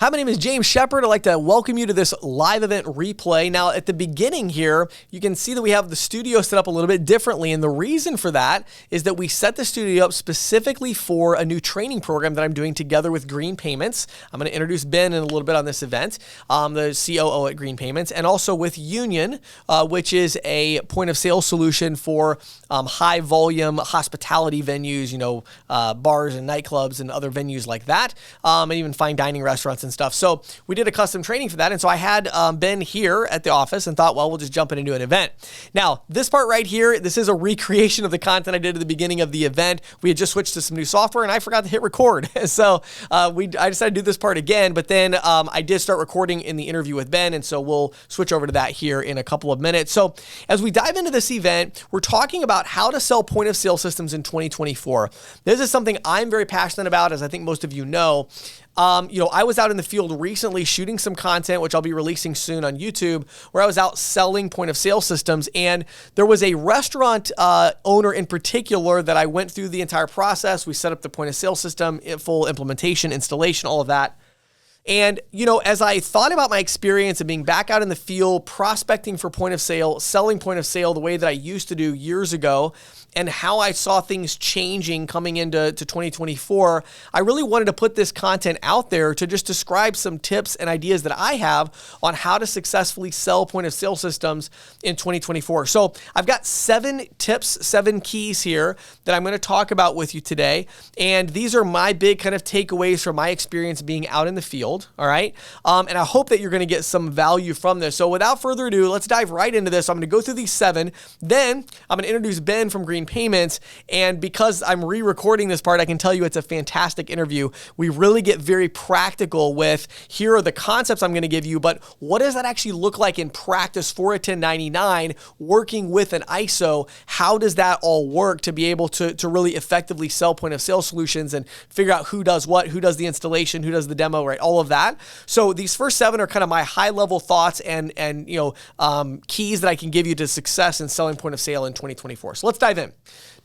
Hi, my name is James Shepard. I'd like to welcome you to this live event replay. Now, at the beginning here, you can see that we have the studio set up a little bit differently, and the reason for that is that we set the studio up specifically for a new training program that I'm doing together with Green Payments. I'm going to introduce Ben in a little bit on this event, the COO at Green Payments, and also with Union, which is a point-of-sale solution for high-volume hospitality venues, bars and nightclubs and other venues like that, and even fine dining restaurants and stuff. So we did a custom training for that. And so I had Ben here at the office and thought, well, we'll just jump in and do an event. Now, this part right here, this is a recreation of the content I did at the beginning of the event. We had just switched to some new software and I forgot to hit record. So I decided to do this part again, but then I did start recording in the interview with Ben. And so we'll switch over to that here in a couple of minutes. So as we dive into this event, we're talking about how to sell point of sale systems in 2024. This is something I'm very passionate about, as I think most of you know. I was out in the field recently shooting some content, which I'll be releasing soon on YouTube, where I was out selling point of sale systems. And there was a restaurant owner in particular that I went through the entire process. We set up the point of sale system, full implementation, installation, all of that. And, as I thought about my experience of being back out in the field, prospecting for point of sale, selling point of sale the way that I used to do years ago, and how I saw things changing coming into 2024, I really wanted to put this content out there to just describe some tips and ideas that I have on how to successfully sell point of sale systems in 2024. So I've got 7 tips, 7 keys here that I'm going to talk about with you today. And these are my big kind of takeaways from my experience being out in the field. All right. And I hope that you're going to get some value from this. So without further ado, let's dive right into this. I'm going to go through these 7. Then I'm going to introduce Ben from Green Payments. And because I'm re-recording this part, I can tell you it's a fantastic interview. We really get very practical with, here are the concepts I'm going to give you, but what does that actually look like in practice for a 1099, working with an ISO? How does that all work to be able to really effectively sell point of sale solutions and figure out who does what, who does the installation, who does the demo, right? All of that. So these first 7 are kind of my high level thoughts and keys that I can give you to success in selling point of sale in 2024. So let's dive in.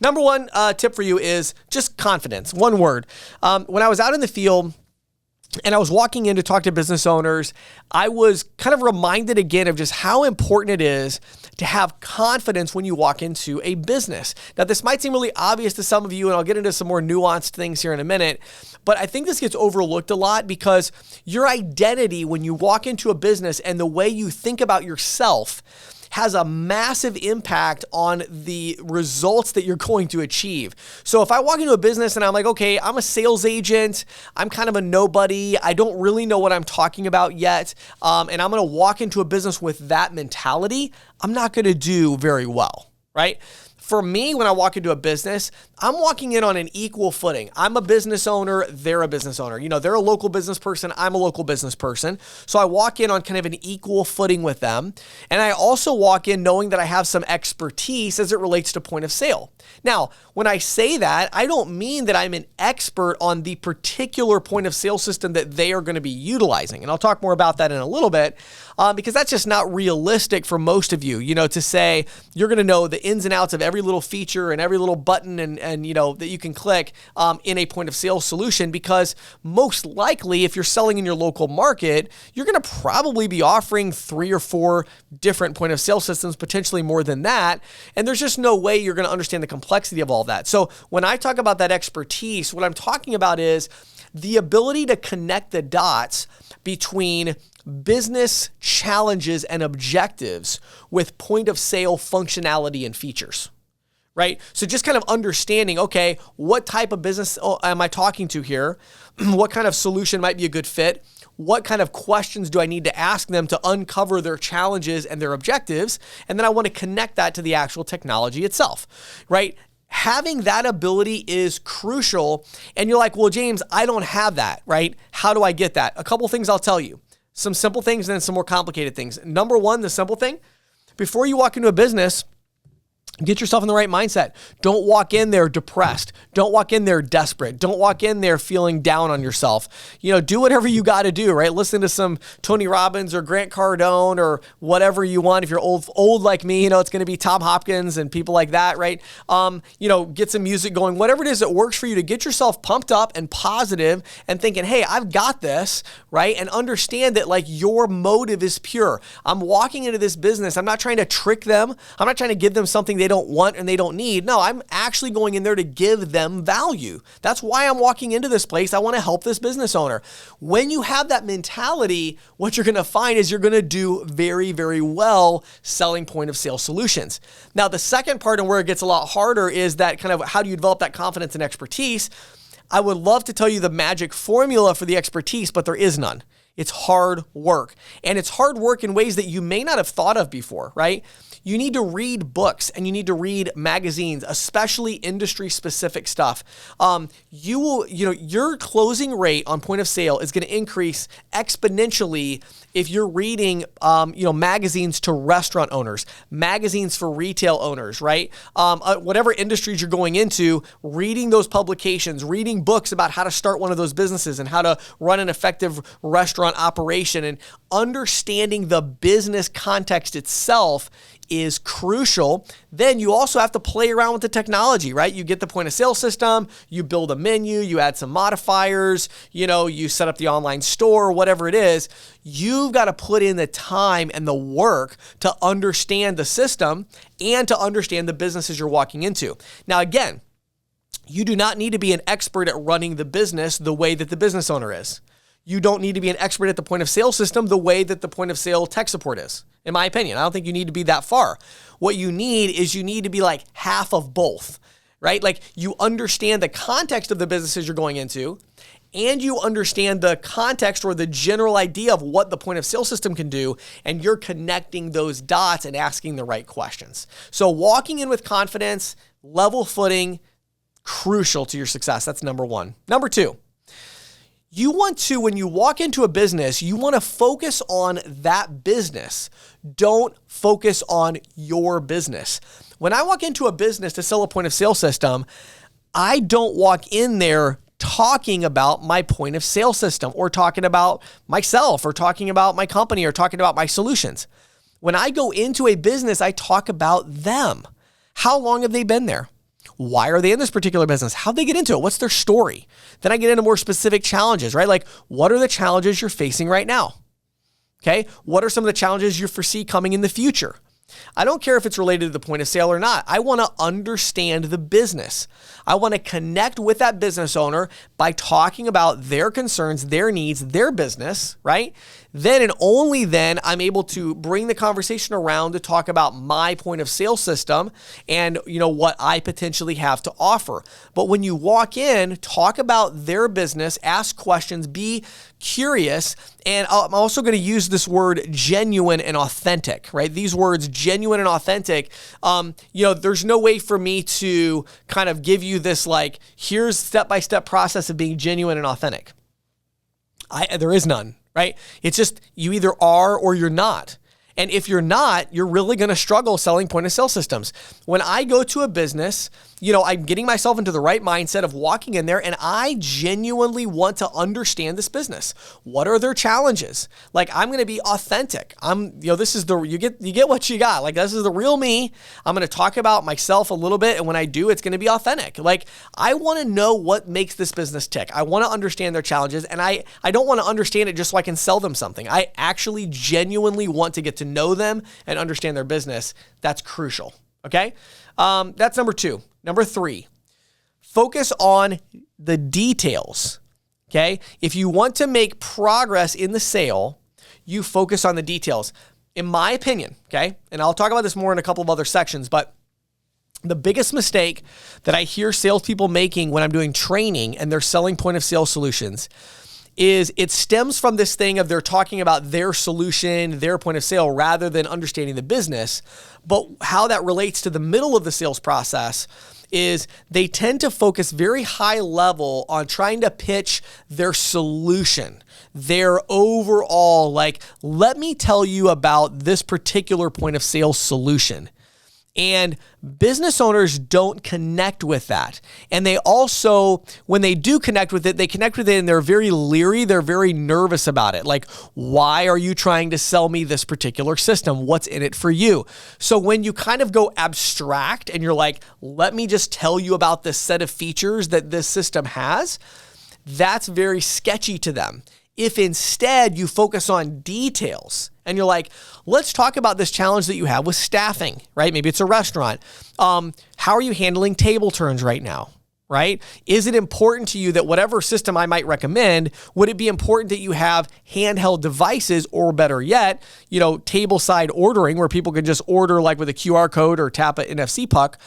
Number 1 tip for you is just confidence. One word. When I was out in the field and I was walking in to talk to business owners, I was kind of reminded again of just how important it is to have confidence when you walk into a business. Now, this might seem really obvious to some of you, and I'll get into some more nuanced things here in a minute, but I think this gets overlooked a lot because your identity when you walk into a business and the way you think about yourself has a massive impact on the results that you're going to achieve. So if I walk into a business and I'm like, okay, I'm a sales agent, I'm kind of a nobody, I don't really know what I'm talking about yet, and I'm going to walk into a business with that mentality, I'm not going to do very well, right? For me, when I walk into a business, I'm walking in on an equal footing. I'm a business owner, they're a business owner. They're a local business person, I'm a local business person. So I walk in on kind of an equal footing with them. And I also walk in knowing that I have some expertise as it relates to point of sale. Now, when I say that, I don't mean that I'm an expert on the particular point of sale system that they are going to be utilizing. And I'll talk more about that in a little bit because that's just not realistic for most of you, to say you're going to know the ins and outs of every little feature and every little button and that you can click in a point of sale solution, because most likely if you're selling in your local market, you're going to probably be offering 3 or 4 different point of sale systems, potentially more than that. And there's just no way you're going to understand the complexity of all that. So when I talk about that expertise, what I'm talking about is the ability to connect the dots between business challenges and objectives with point of sale functionality and features. Right? So just kind of understanding, okay, what type of business am I talking to here? What kind of solution might be a good fit? What kind of questions do I need to ask them to uncover their challenges and their objectives? And then I want to connect that to the actual technology itself, right? Having that ability is crucial. And you're like, well, James, I don't have that, right? How do I get that? A couple things I'll tell you. Some simple things and then some more complicated things. Number 1, the simple thing, before you walk into a business, Get yourself in the right mindset. Don't walk in there depressed. Don't walk in there desperate. Don't walk in there feeling down on yourself. Do whatever you got to do, right? Listen to some Tony Robbins or Grant Cardone or whatever you want. If you're old like me, it's going to be Tom Hopkins and people like that, right? Get some music going, whatever it is that works for you to get yourself pumped up and positive and thinking, hey, I've got this, right? And understand that like your motive is pure. I'm walking into this business. I'm not trying to trick them. I'm not trying to give them something they don't want and they don't need. No, I'm actually going in there to give them value. That's why I'm walking into this place. I want to help this business owner. When you have that mentality, what you're going to find is you're going to do very, very well selling point of sale solutions. Now, the second part and where it gets a lot harder is that kind of how do you develop that confidence and expertise? I would love to tell you the magic formula for the expertise, but there is none. It's hard work. And it's hard work in ways that you may not have thought of before, right? You need to read books and you need to read magazines, especially industry-specific stuff. Your closing rate on point of sale is going to increase exponentially if you're reading, magazines to restaurant owners, magazines for retail owners, right? Whatever industries you're going into, reading those publications, reading books about how to start one of those businesses and how to run an effective restaurant operation and understanding the business context itself is crucial. Then you also have to play around with the technology, right? You get the point of sale system, you build a menu, you add some modifiers, you set up the online store, whatever it is. You've got to put in the time and the work to understand the system and to understand the businesses you're walking into. Now, again, you do not need to be an expert at running the business the way that the business owner is. You don't need to be an expert at the point of sale system the way that the point of sale tech support is, in my opinion. I don't think you need to be that far. What you need to be like half of both, right? Like you understand the context of the businesses you're going into and you understand the context or the general idea of what the point of sale system can do, and you're connecting those dots and asking the right questions. So walking in with confidence, level footing, crucial to your success. That's number one. Number two, when you walk into a business, you want to focus on that business. Don't focus on your business. When I walk into a business to sell a point of sale system, I don't walk in there talking about my point of sale system or talking about myself or talking about my company or talking about my solutions. When I go into a business, I talk about them. How long have they been there? Why are they in this particular business? How'd they get into it? What's their story? Then I get into more specific challenges, right? Like, what are the challenges you're facing right now? Okay. What are some of the challenges you foresee coming in the future? I don't care if it's related to the point of sale or not. I want to understand the business. I want to connect with that business owner by talking about their concerns, their needs, their business, right? Then and only then I'm able to bring the conversation around to talk about my point of sale system and what I potentially have to offer. But when you walk in, talk about their business, ask questions, be curious. And I'm also going to use this word genuine and authentic, right? These words, genuine and authentic, there's no way for me to kind of give you this like, here's step-by-step process of being genuine and authentic. There is none, right? It's just you either are or you're not. And if you're not, you're really going to struggle selling point of sale systems. When I go to a business, I'm getting myself into the right mindset of walking in there and I genuinely want to understand this business. What are their challenges? Like I'm going to be authentic. You get what you got. Like this is the real me. I'm going to talk about myself a little bit. And when I do, it's going to be authentic. Like I want to know what makes this business tick. I want to understand their challenges and I don't want to understand it just so I can sell them something. I actually genuinely want to get to know them and understand their business. That's crucial. Okay. That's number two. Number three, focus on the details. Okay. If you want to make progress in the sale, you focus on the details. In my opinion, okay, and I'll talk about this more in a couple of other sections, but the biggest mistake that I hear salespeople making when I'm doing training and they're selling point of sale solutions is it stems from this thing of they're talking about their solution, their point of sale, rather than understanding the business. But how that relates to the middle of the sales process is they tend to focus very high level on trying to pitch their solution, their overall, like, let me tell you about this particular point of sale solution. And business owners don't connect with that. And they also, when they do connect with it, they connect with it and they're very leery. They're very nervous about it. Like, why are you trying to sell me this particular system? What's in it for you? So when you kind of go abstract and you're like, let me just tell you about this set of features that this system has, that's very sketchy to them. If instead you focus on details and you're like, let's talk about this challenge that you have with staffing, right? Maybe it's a restaurant. How are you handling table turns right now, right? Is it important to you that whatever system I might recommend, would it be important that you have handheld devices, or better yet, table side ordering where people can just order like with a QR code or tap an NFC puck,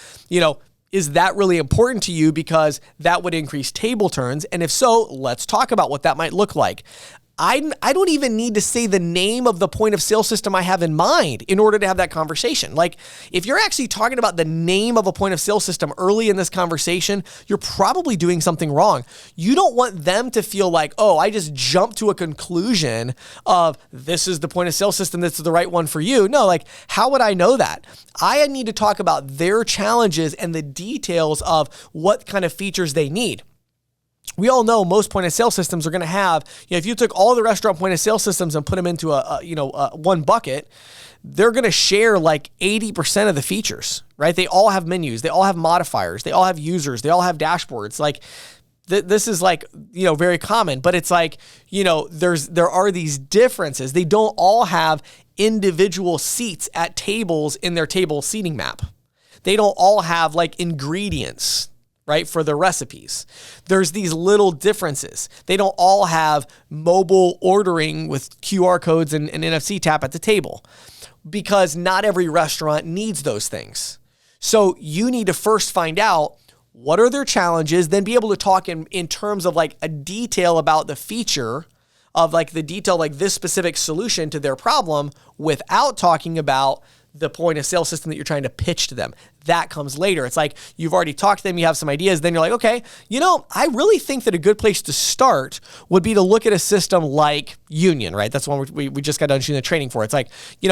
is that really important to you because that would increase table turns? And if so, let's talk about what that might look like. I don't even need to say the name of the point of sale system I have in mind in order to have that conversation. Like, if you're actually talking about the name of a point of sale system early in this conversation, you're probably doing something wrong. You don't want them to feel like, oh, I just jumped to a conclusion of this is the point of sale system that's the right one for you. No, like, how would I know that? I need to talk about their challenges and the details of what kind of features they need. We all know most point of sale systems are going to have, if you took all the restaurant point of sale systems and put them into one bucket, they're going to share like 80% of the features, right? They all have menus, they all have modifiers, they all have users, they all have dashboards. Like this is like, very common, but it's like, there are these differences. They don't all have individual seats at tables in their table seating map. They don't all have like ingredients, right, for the recipes. There's these little differences. They don't all have mobile ordering with QR codes and NFC tap at the table, because not every restaurant needs those things. So you need to first find out what are their challenges, then be able to talk in terms of like a detail about the feature of like the detail, like this specific solution to their problem, without talking about the point of sale system that you're trying to pitch to them. That comes later. It's like you've already talked to them, you have some ideas, then you're like, okay, I really think that a good place to start would be to look at a system like Union, right? That's one we just got done shooting the training for. It's like, you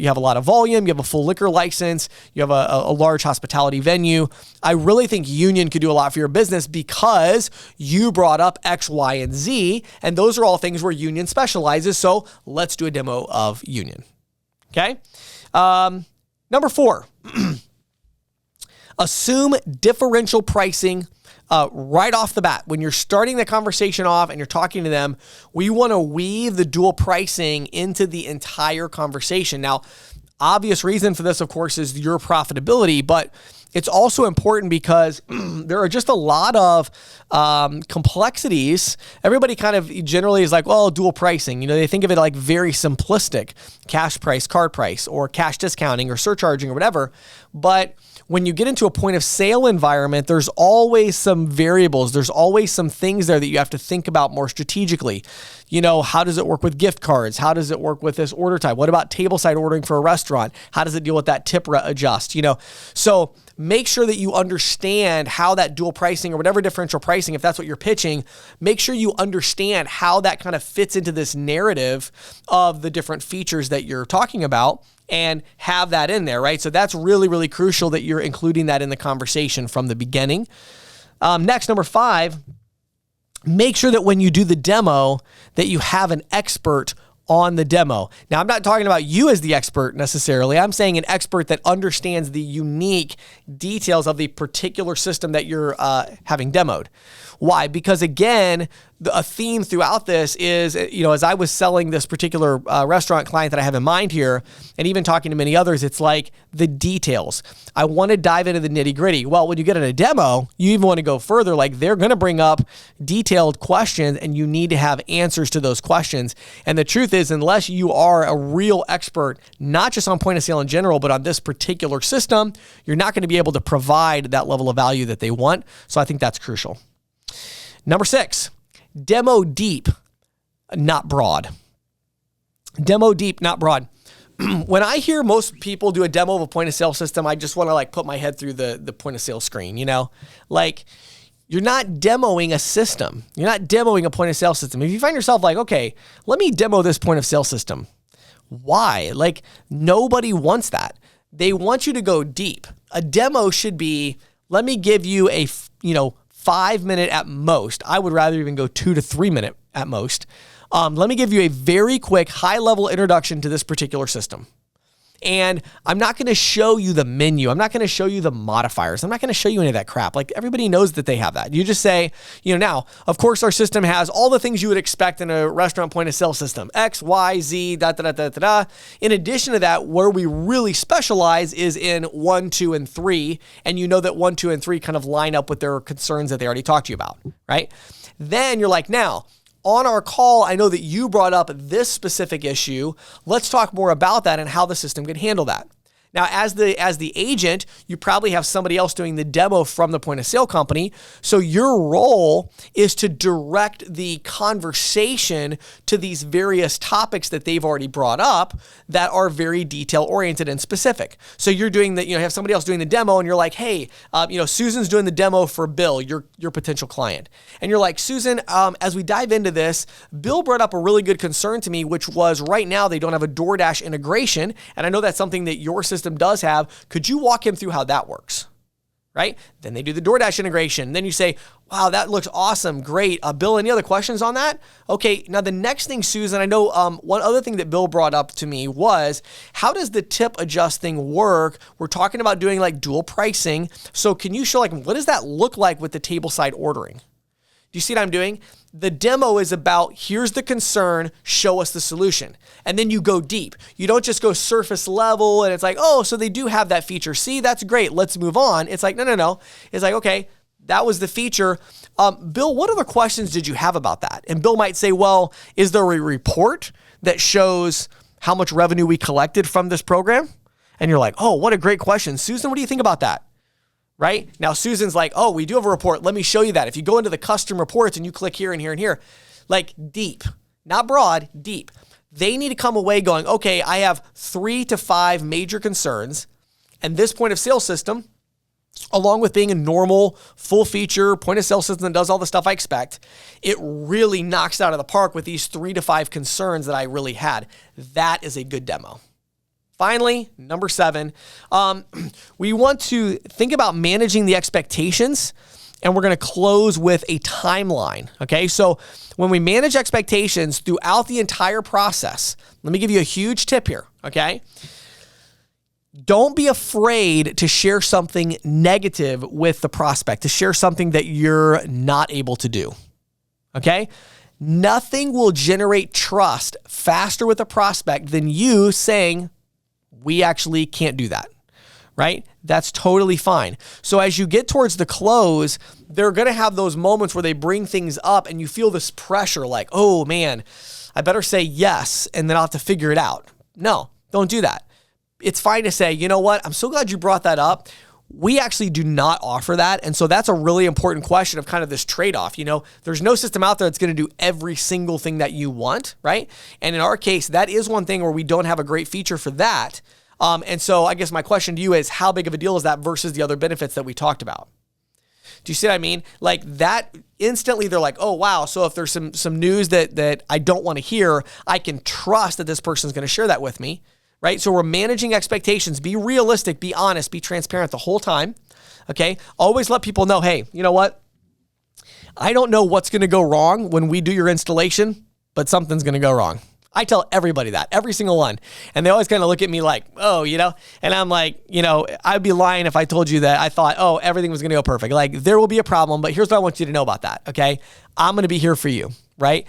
have a lot of volume, you have a full liquor license, you have a large hospitality venue. I really think Union could do a lot for your business because you brought up X, Y, and Z, and those are all things where Union specializes. So let's do a demo of Union. Okay. Number 4, assume differential pricing right off the bat. When you're starting the conversation off and you're talking to them, we want to weave the dual pricing into the entire conversation. Now, obvious reason for this, of course, is your profitability, but it's also important because there are just a lot of complexities. Everybody kind of generally is like, well, dual pricing. They think of it like very simplistic, cash price, card price, or cash discounting or surcharging or whatever. But when you get into a point of sale environment, there's always some variables. There's always some things there that you have to think about more strategically. How does it work with gift cards? How does it work with this order type? What about tableside ordering for a restaurant? How does it deal with that tip adjust? So make sure that you understand how that dual pricing or whatever differential pricing, if that's what you're pitching, make sure you understand how that kind of fits into this narrative of the different features that you're talking about, and have that in there, right? So that's really, really crucial that you're including that in the conversation from the beginning. Next, number 5, make sure that when you do the demo that you have an expert on the demo. Now, I'm not talking about you as the expert necessarily. I'm saying an expert that understands the unique details of the particular system that you're having demoed. Why? Because again, a theme throughout this is, as I was selling this particular restaurant client that I have in mind here, and even talking to many others, it's like the details. I want to dive into the nitty gritty. Well, when you get in a demo, you even want to go further. Like, they're going to bring up detailed questions and you need to have answers to those questions. And the truth is, unless you are a real expert, not just on point of sale in general, but on this particular system, you're not going to be able to provide that level of value that they want. So I think that's crucial. Number 6, demo deep, not broad. Demo deep, not broad. When I hear most people do a demo of a point of sale system, I just want to put my head through the point of sale screen, Like, you're not demoing a system. You're not demoing a point of sale system. If you find yourself like, okay, let me demo this point of sale system. Why? Like, nobody wants that. They want you to go deep. A demo should be, let me give you a, 5-minute at most. I would rather even go 2 to 3 minute at most. Let me give you a very quick high-level introduction to this particular system. And I'm not going to show you the menu. I'm not going to show you the modifiers. I'm not going to show you any of that crap. Like, everybody knows that they have that. You just say, now, of course, our system has all the things you would expect in a restaurant point of sale system. X, Y, Z, da, da, da, da, da, da. In addition to that, where we really specialize is in 1, 2, and 3. And you know that 1, 2, and 3 kind of line up with their concerns that they already talked to you about, right? Then you're like, now, on our call, I know that you brought up this specific issue. Let's talk more about that and how the system can handle that. Now, as the agent, you probably have somebody else doing the demo from the point of sale company. So your role is to direct the conversation to these various topics that they've already brought up that are very detail oriented and specific. So you're doing the, have somebody else doing the demo, and you're like, hey, Susan's doing the demo for Bill, your potential client. And you're like, Susan, as we dive into this, Bill brought up a really good concern to me, which was right now they don't have a DoorDash integration. And I know that's something that your system does have. Could you walk him through how that works? Right? Then they do the DoorDash integration. Then you say, wow, that looks awesome. Great. Bill, any other questions on that? Okay. Now the next thing, Susan, I know one other thing that Bill brought up to me was, how does the tip adjusting work? We're talking about doing like dual pricing. So can you show what does that look like with the table side ordering? Do you see what I'm doing? The demo is about, here's the concern, show us the solution. And then you go deep. You don't just go surface level and it's like, oh, so they do have that feature. See, that's great. Let's move on. It's like, no. It's like, okay, that was the feature. Bill, what other questions did you have about that? And Bill might say, well, is there a report that shows how much revenue we collected from this program? And you're like, oh, what a great question. Susan, what do you think about that? Right? Now, Susan's like, oh, we do have a report. Let me show you that. If you go into the custom reports and you click here and here and here, like deep, not broad, deep. They need to come away going, okay, I have 3 to 5 major concerns. And this point of sale system, along with being a normal full feature point of sale system that does all the stuff I expect, it really knocks it out of the park with these 3 to 5 concerns that I really had. That is a good demo. Finally, number 7, we want to think about managing the expectations, and we're going to close with a timeline. Okay, so when we manage expectations throughout the entire process, let me give you a huge tip here. Okay, don't be afraid to share something negative with the prospect, to share something that you're not able to do. Okay. Nothing will generate trust faster with a prospect than you saying, we actually can't do that, right? That's totally fine. So as you get towards the close, they're going to have those moments where they bring things up and you feel this pressure like, oh man, I better say yes, and then I'll have to figure it out. No, don't do that. It's fine to say, you know what? I'm so glad you brought that up. We actually do not offer that. And so that's a really important question of kind of this trade-off. There's no system out there that's going to do every single thing that you want, right? And in our case, that is one thing where we don't have a great feature for that. And so I guess my question to you is, how big of a deal is that versus the other benefits that we talked about? Do you see what I mean? Like that instantly they're like, oh, wow. So if there's some news that I don't want to hear, I can trust that this person's going to share that with me. Right? So we're managing expectations. Be realistic, be honest, be transparent the whole time. Okay? Always let people know, hey, you know what? I don't know what's going to go wrong when we do your installation, but something's going to go wrong. I tell everybody that, every single one. And they always kind of look at me like, oh, and I'm like, I'd be lying if I told you that I thought, oh, everything was going to go perfect. Like there will be a problem, but here's what I want you to know about that. Okay? I'm going to be here for you, right?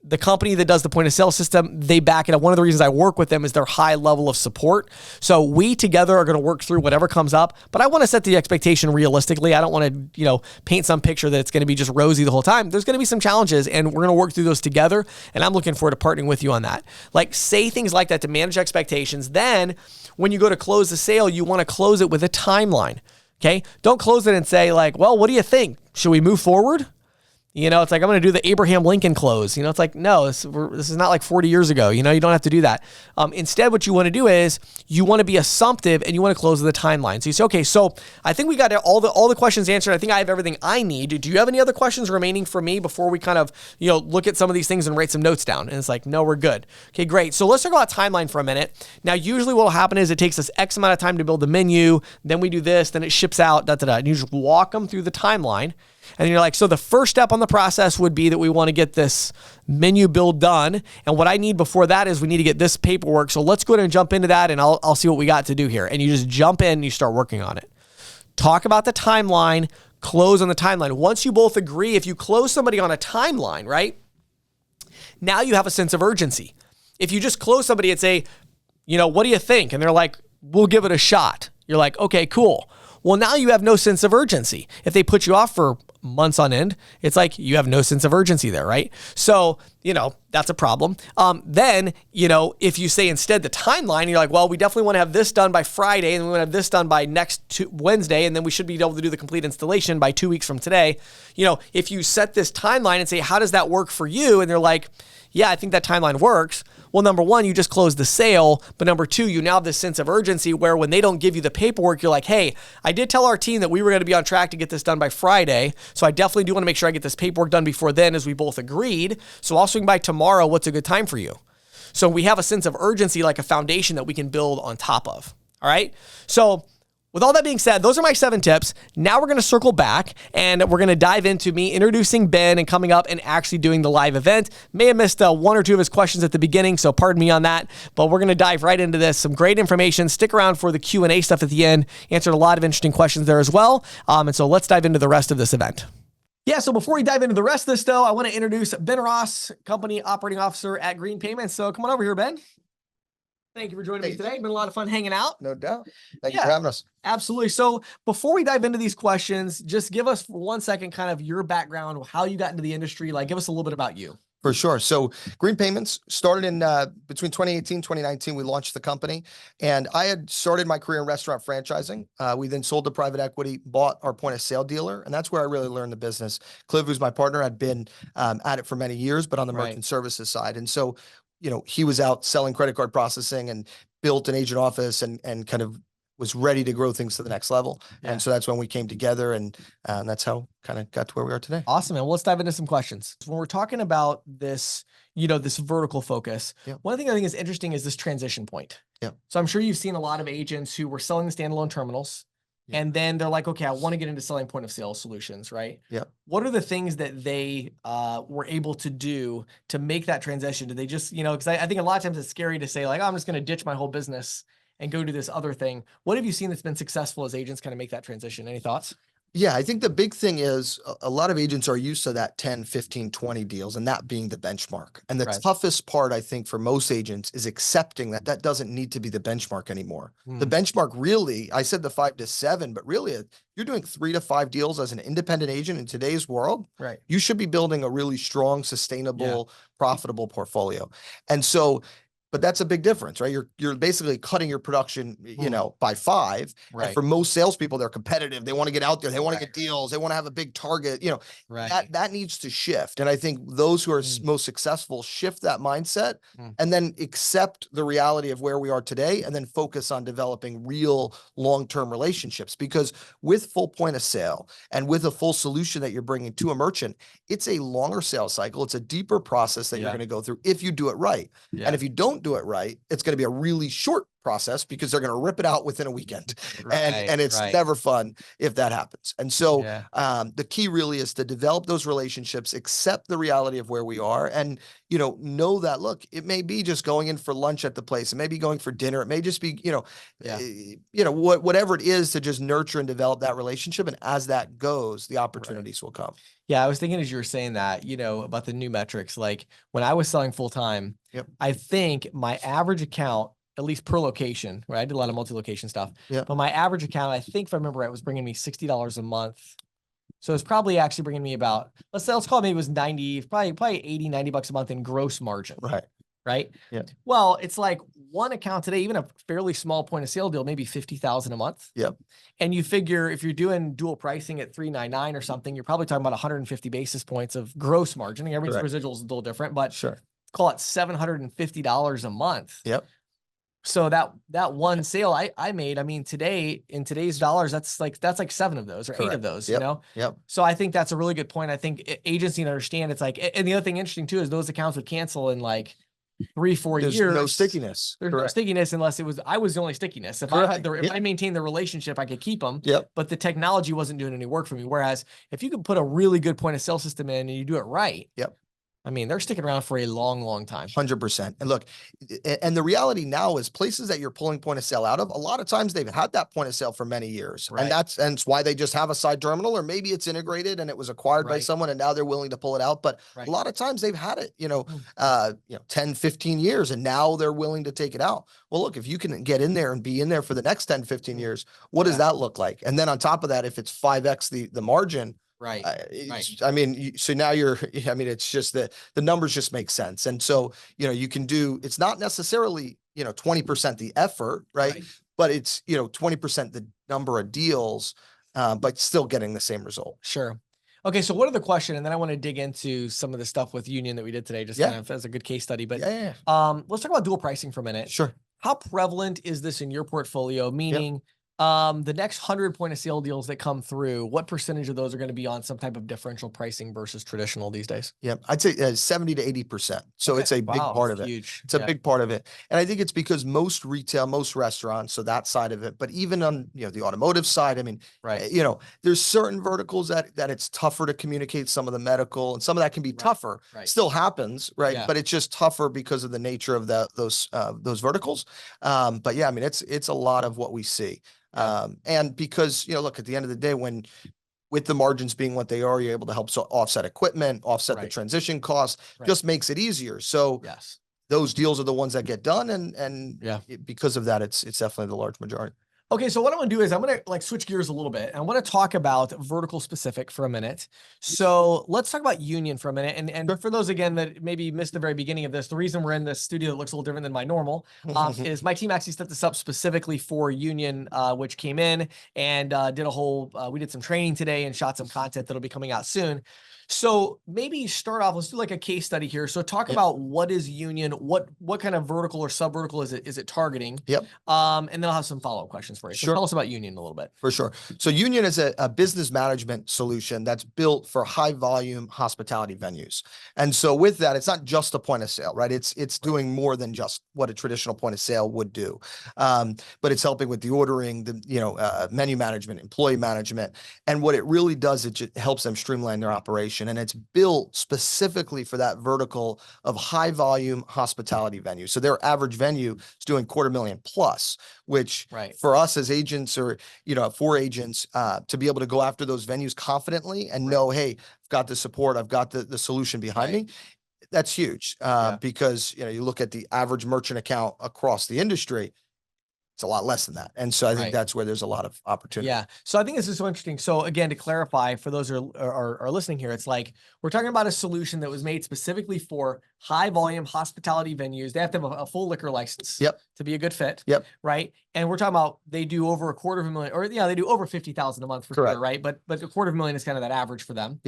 The company that does the point of sale system, they back it up. One of the reasons I work with them is their high level of support. So we together are going to work through whatever comes up, but I want to set the expectation realistically. I don't want to, paint some picture that it's going to be just rosy the whole time. There's going to be some challenges and we're going to work through those together. And I'm looking forward to partnering with you on that. Like say things like that to manage expectations. Then when you go to close the sale, you want to close it with a timeline. Okay. Don't close it and say like, well, what do you think? Should we move forward? You know, it's like, I'm going to do the Abraham Lincoln close. You know, it's like, no, this is not like 40 years ago. You know, you don't have to do that. Instead, what you want to do is you want to be assumptive and you want to close the timeline. So you say, okay, so I think we got all the questions answered. I think I have everything I need. Do you have any other questions remaining for me before we kind of, you know, look at some of these things and write some notes down? And it's like, no, we're good. Okay, great. So let's talk about timeline for a minute. Now, usually what will happen is it takes us X amount of time to build the menu. Then we do this, then it ships out, and you just walk them through the timeline. And you're like, so the first step on the process would be that we want to get this menu build done. And what I need before that is we need to get this paperwork. So let's go ahead and jump into that and I'll see what we got to do here. And you just jump in and you start working on it. Talk about the timeline, close on the timeline. Once you both agree, if you close somebody on a timeline, right? Now you have a sense of urgency. If you just close somebody and say, you know, what do you think? And they're like, we'll give it a shot. You're like, okay, cool. Well, now you have no sense of urgency. If they put you off for months on end, it's like you have no sense of urgency there, right? So, you know, that's a problem. Then, you know, if you say instead the timeline, you're like, well, we definitely want to have this done by Friday and we want to have this done by next Wednesday, and then we should be able to do the complete installation by 2 weeks from today. You know, if you set this timeline and say, how does that work for you? And they're like, yeah, I think that timeline works. Well, number one, you just closed the sale. But number two, you now have this sense of urgency where when they don't give you the paperwork, you're like, hey, I did tell our team that we were going to be on track to get this done by Friday. So I definitely do want to make sure I get this paperwork done before then, as we both agreed. So I'll swing by tomorrow. What's a good time for you? So we have a sense of urgency, like a foundation that we can build on top of. All right. So with all that being said, those are my 7 tips. Now we're going to circle back and we're going to dive into me introducing Ben and coming up and actually doing the live event. May have missed 1 or 2 of his questions at the beginning, so pardon me on that. But we're going to dive right into this. Some great information. Stick around for the Q&A stuff at the end. Answered a lot of interesting questions there as well. And so let's dive into the rest of this event. Yeah, so before we dive into the rest of this, though, I want to introduce Ben Ross, Company Operating Officer at Green Payments. So come on over here, Ben. Thank you for joining me today. It's been a lot of fun hanging out. No doubt. Thank you for having us. Absolutely. So before we dive into these questions, just give us for 1 second kind of your background, how you got into the industry. Like, give us a little bit about you. For sure. So Green Payments started in between 2018 and 2019. We launched the company, and I had started my career in restaurant franchising. We then sold to private equity, bought our point of sale dealer, and that's where I really learned the business. Cliff, who's my partner, had been at it for many years, but on the merchant services side. And so, you know, he was out selling credit card processing and built an agent office and kind of was ready to grow things to the next level. Yeah. And so that's when we came together, and that's how kind of got to where we are today. Awesome. And let's dive into some questions. When we're talking about this, you know, this vertical focus, one thing I think is interesting is this transition point. Yeah. So I'm sure you've seen a lot of agents who were selling the standalone terminals. And then they're like, okay, I want to get into selling point of sale solutions, right? Yeah. What are the things that they were able to do to make that transition? Did they just, you know, because I think a lot of times it's scary to say like, oh, I'm just going to ditch my whole business and go do this other thing. What have you seen that's been successful as agents kind of make that transition? Any thoughts? Yeah, I think the big thing is a lot of agents are used to that 10, 15, 20 deals and that being the benchmark. And the toughest part, I think, for most agents is accepting that that doesn't need to be the benchmark anymore. The benchmark really, I said the 5 to 7, but really you're doing 3 to 5 deals as an independent agent in today's world. Right. You should be building a really strong, sustainable, profitable portfolio. And so, but that's a big difference, right? You're basically cutting your production, you know, by 5. Right. And for most salespeople, they're competitive. They want to get out there. They want to get deals. They want to have a big target. You know, that needs to shift. And I think those who are most successful shift that mindset and then accept the reality of where we are today, and then focus on developing real long-term relationships. Because with full point of sale and with a full solution that you're bringing to a merchant, it's a longer sales cycle. It's a deeper process that you're going to go through if you do it right. And if you don't do it right, it's going to be a really short process because they're going to rip it out within a weekend. And it's never fun if that happens. And so the key really is to develop those relationships, accept the reality of where we are, and, you know that, look, it may be just going in for lunch at the place. It may be going for dinner. It may just be, whatever it is, to just nurture and develop that relationship. And as that goes, the opportunities will come. Yeah, I was thinking as you were saying that, you know, about the new metrics, like when I was selling full time, I think my average account, at least per location, right? I did a lot of multi-location stuff, but my average account, I think if I remember right, was bringing me $60 a month. So it's probably actually bringing me about, let's call it maybe it was 90, probably 80, 90 bucks a month in gross margin. Right. Right. Yeah. Well, it's like, one account today, even a fairly small point of sale deal, maybe 50,000 a month. Yep. And you figure if you're doing dual pricing at 399 or something, you're probably talking about 150 basis points of gross margin. Everybody's residual is a little different, but sure, call it $750 a month. Yep. So that one sale I made, I mean, today in today's dollars, that's like 7 of those or 8 of those, Yep. you know? Yep. So I think that's a really good point. I think agents need to understand it's like, and the other thing interesting too, is those accounts would cancel in like 3-4 years. There's no stickiness. There's no stickiness unless I was the only stickiness. If I maintained the relationship, I could keep them. Yep. But the technology wasn't doing any work for me. Whereas if you could put a really good point of sale system in and you do it right. Yep. I mean, they're sticking around for a long, long time. 100%. And look, and the reality now is places that you're pulling point of sale out of, a lot of times they've had that point of sale for many years. And that's why they just have a side terminal, or maybe it's integrated and it was acquired by someone and now they're willing to pull it out. But a lot of times they've had it, 10, 15 years and now they're willing to take it out. Well, look, if you can get in there and be in there for the next 10, 15 years, what does that look like? And then on top of that, if it's 5X the margin, right. I mean, so now it's just the numbers just make sense. And so, you can do, it's not necessarily, 20% the effort, right? But it's, 20% the number of deals, but still getting the same result. Sure. Okay. So what are the question? And then I want to dig into some of the stuff with Union that we did today, just kind of as a good case study, but let's talk about dual pricing for a minute. Sure. How prevalent is this in your portfolio? Meaning, the next 100 point of sale deals that come through, what percentage of those are going to be on some type of differential pricing versus traditional these days? Yeah, I'd say 70 to 80%. So it's a big part of it. Huge. It's a big part of it. And I think it's because most retail, most restaurants, so that side of it, but even on, the automotive side, I mean, there's certain verticals that it's tougher to communicate, some of the medical and some of that can be tougher. Still happens, right? But it's just tougher because of the nature of those verticals. But yeah, I mean, it's a lot of what we see. And because, look, at the end of the day, with the margins being what they are, you're able to help offset equipment, offset the transition costs, just makes it easier. So those deals are the ones that get done. And because of that, it's definitely the large majority. Okay, so what I'm going to do is I'm going to switch gears a little bit. I want to talk about vertical specific for a minute. So let's talk about Union for a minute. And for those, again, that maybe missed the very beginning of this, the reason we're in this studio that looks a little different than my normal is my team actually set this up specifically for Union, which came in and did a whole, we did some training today and shot some content that'll be coming out soon. So maybe start off, let's do like a case study here. So talk about what is Union, what kind of vertical or sub vertical is it targeting? And then I'll have some follow-up questions for you. So tell us about Union a little bit. For sure. So Union is a business management solution that's built for high volume hospitality venues. And so with that, it's not just a point of sale, right? It's doing more than just what a traditional point of sale would do. But it's helping with the ordering, the menu management, employee management. And what it really does, it just helps them streamline their operation. And it's built specifically for that vertical of high volume hospitality venues. So their average venue is doing $250,000 plus, which for us as agents or, for agents, to be able to go after those venues confidently and know, hey, I've got the support, I've got the solution behind me. That's huge because, you look at the average merchant account across the industry, it's a lot less than that. And so I think that's where there's a lot of opportunity. Yeah. So I think this is so interesting. So again, to clarify for those who are listening here, it's like, we're talking about a solution that was made specifically for high volume hospitality venues. They have to have a full liquor license to be a good fit. Right. And we're talking about, they do over $250,000 or they do over 50,000 a month for sure. Right. But $250,000 is kind of that average for them.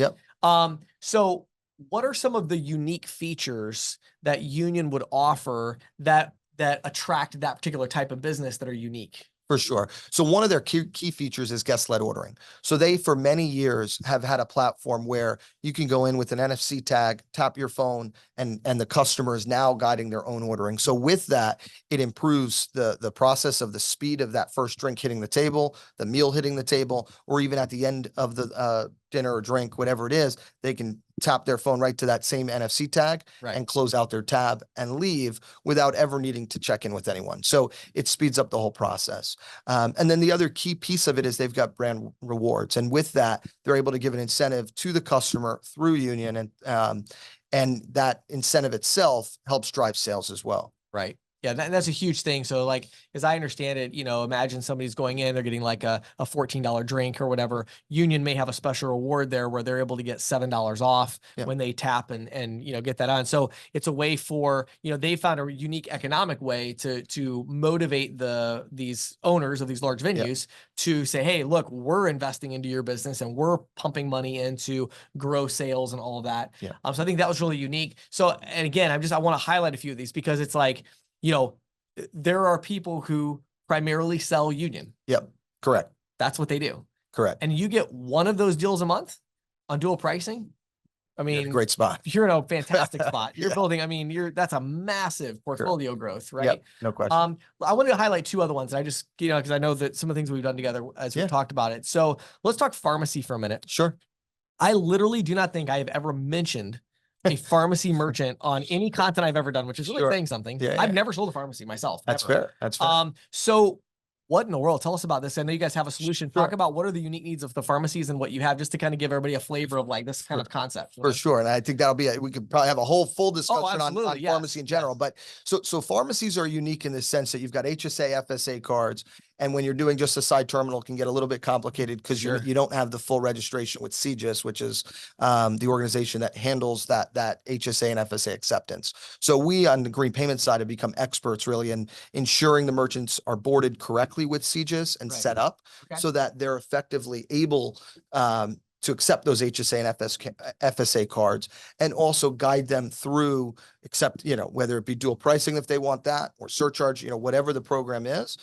So what are some of the unique features that Union would offer that attract that particular type of business that are unique? For sure. So one of their key features is guest-led ordering. So they, for many years, have had a platform where you can go in with an NFC tag, tap your phone, and the customer is now guiding their own ordering. So with that, it improves the process of the speed of that first drink hitting the table, the meal hitting the table, or even at the end of the dinner or drink, whatever it is, they can tap their phone right to that same NFC tag and close out their tab and leave without ever needing to check in with anyone. So it speeds up the whole process. And then the other key piece of it is they've got brand rewards. And with that, they're able to give an incentive to the customer through Union. And that incentive itself helps drive sales as well. Right. Yeah, that's a huge thing. So like, as I understand it, imagine somebody's going in, they're getting like a $14 drink or whatever. Union may have a special reward there where they're able to get $7 off when they tap and get that on. So it's a way for, they found a unique economic way to motivate these owners of these large venues to say, hey, look, we're investing into your business and we're pumping money in to grow sales and all of that. So I think that was really unique. So, and again, I want to highlight a few of these because it's like, there are people who primarily sell Union. Yep. Correct. That's what they do. Correct. And you get one of those deals a month on dual pricing. I mean, you're in a great spot. You're in a fantastic spot. You're building, that's a massive portfolio growth, right? Yep, no question. I wanted to highlight two other ones. I just, because I know that some of the things we've done together as we've talked about it. So let's talk pharmacy for a minute. Sure. I literally do not think I have ever mentioned a pharmacy merchant on any content I've ever done, which is really saying something. I've never sold a pharmacy myself. That's fair. That's fair. So what in the world? Tell us about this. I know you guys have a solution. Talk about what are the unique needs of the pharmacies and what you have, just to kind of give everybody a flavor of like this kind of concept. For sure. And I think that'll be, we could probably have a whole full discussion on pharmacy in general. But so pharmacies are unique in the sense that you've got HSA, FSA cards. And when you're doing just a side terminal, it can get a little bit complicated because you don't have the full registration with CGIS, which is the organization that handles that HSA and FSA acceptance. So we on the green payment side have become experts really in ensuring the merchants are boarded correctly with CGIS and set up so that they're effectively able to accept those HSA and FSA cards and also guide them through whether it be dual pricing if they want that or surcharge, whatever the program is,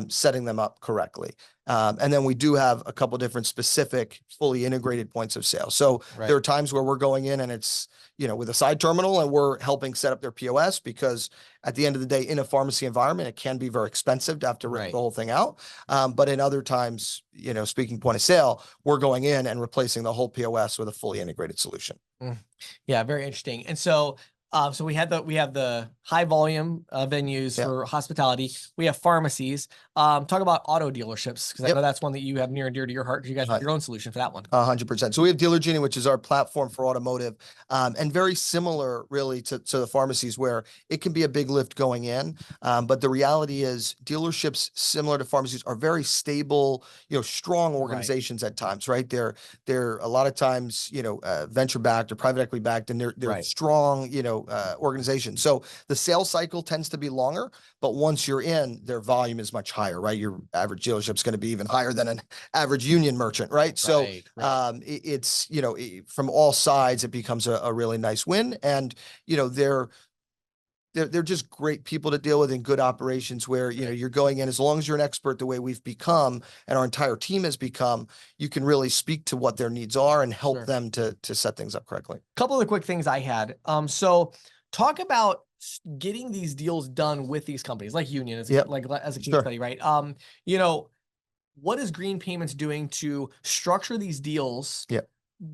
setting them up correctly. And then we do have a couple different specific fully integrated points of sale. So there are times where we're going in and it's, with a side terminal and we're helping set up their POS because at the end of the day, in a pharmacy environment, it can be very expensive to have to rip the whole thing out. But in other times, speaking point of sale, we're going in and replacing the whole POS with a fully integrated solution. Yeah, very interesting. And so so we have the high volume venues for hospitality. We have pharmacies. Talk about auto dealerships because I know that's one that you have near and dear to your heart because you guys have your own solution for that one. 100%. So we have Dealer Genie, which is our platform for automotive, and very similar really to the pharmacies where it can be a big lift going in. But the reality is dealerships similar to pharmacies are very stable, strong organizations at times, right? They're a lot of times, venture backed or private equity backed, and they're strong, organization. So the sales cycle tends to be longer, but once you're in, their volume is much higher, right? Your average dealership is going to be even higher than an average Union merchant, right? So it's, from all sides, it becomes a really nice win. And, they're just great people to deal with in good operations where, you're going in, as long as you're an expert the way we've become and our entire team has become, you can really speak to what their needs are and help them to set things up correctly. A couple of the quick things I had. So talk about getting these deals done with these companies like Union as a case study, right? What is Green Payments doing to structure these deals?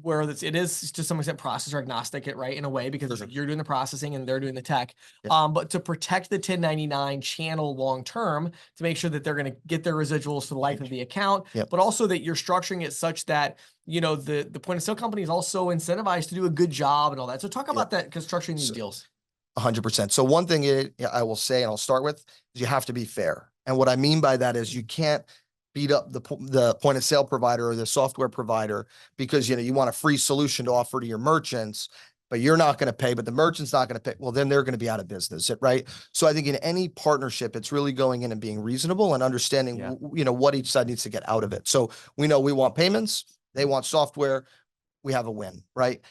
Where it is to some extent processor agnostic, right? In a way, because you're doing the processing and they're doing the tech, but to protect the 1099 channel long-term to make sure that they're going to get their residuals for the life of the account, but also that you're structuring it such that, the point of sale company is also incentivized to do a good job and all that. So talk about that, because structuring these deals. 100%. So one thing I will say, and I'll start with, is you have to be fair. And what I mean by that is you can't beat up the point of sale provider or the software provider because, you want a free solution to offer to your merchants, but you're not going to pay, but the merchant's not going to pay. Well, then they're going to be out of business, right? So I think in any partnership, it's really going in and being reasonable and understanding, what each side needs to get out of it. So we know we want payments, they want software, we have a win, right?